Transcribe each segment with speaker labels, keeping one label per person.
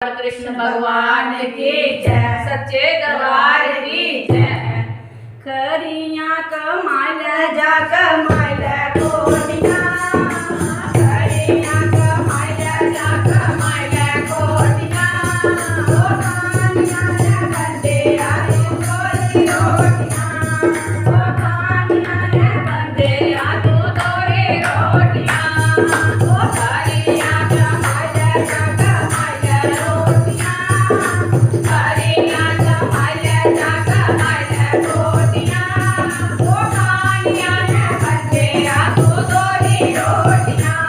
Speaker 1: कृष्ण भगवान की जय, सच्चे दरबार की जय। खरिया कमाल जा कमाल कोटिया, खरिया कमाल जा कमाल कोटिया, ओ खानिया रे बंदे आए तोरी रोटियां, ओ खानिया रे बंदे आ तू तोरी रोटियां, ओ खरिया कमाल जा कमाल रोटियां, खरिया कमाल जा कमाल रोटियां, ओ खानिया रे बंदे आ तू तोरी रोटियां,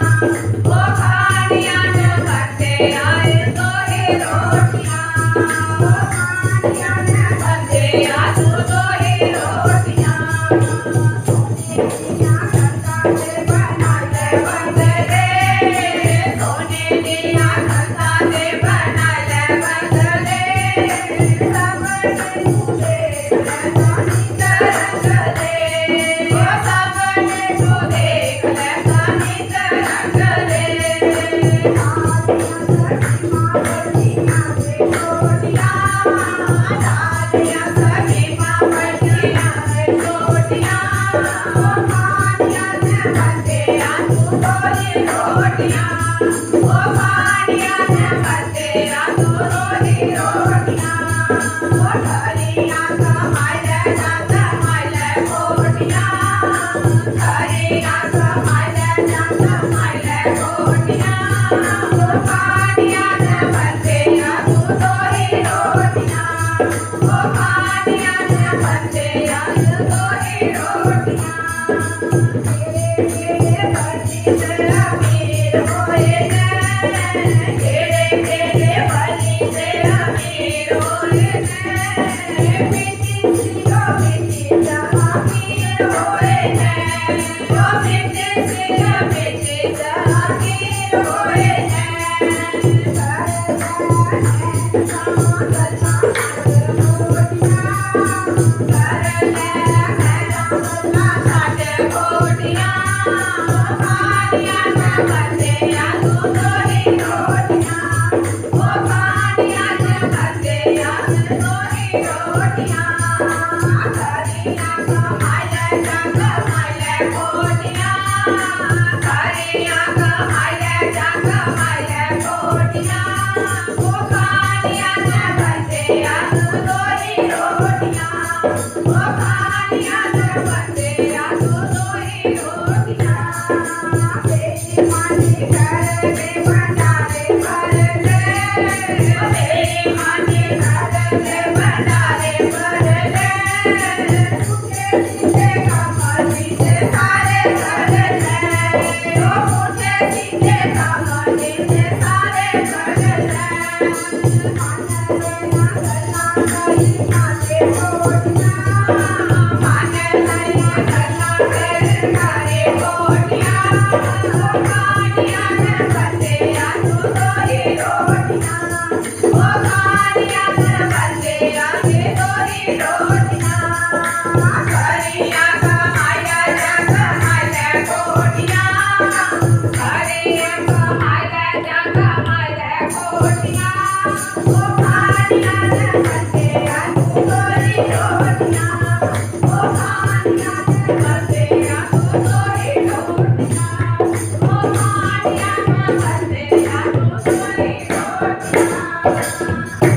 Speaker 1: ओ खानिया रे बंदे आए तोरी रोटियां, ओ खानिया रे बंदे आ तू तोरी रोटियां। सोने दिया खता दे बना ले बदले, सबने तू देख ले तानी तरंग दे, ओ सबने तू देख ले तानी तरंग दे। दादिया सखी मावड़िया रे छोटियां, ओ खानिया रे बंदे आ तू तोरी रोटियां, ओ खानिया रे बंदे आ तू तोरी रोटियां, ओ खरिया कमाल जा कमाल कोटियां, खरिया कमाल जा कमाल कोटियां, ओ खानिया रे बंदे आ तू तोरी रोटियां, ओ खानिया रे बंदे आ तू तोरी रोटियां। केड़े बली ते अमीर होए ने, केड़े बली ते अमीर होए ने, मिट्टी सिरो मिट्टी जहांगीर होए ने, ओ मिट्टी सिरो मिट्टी जहांगीर होए ने। Oh,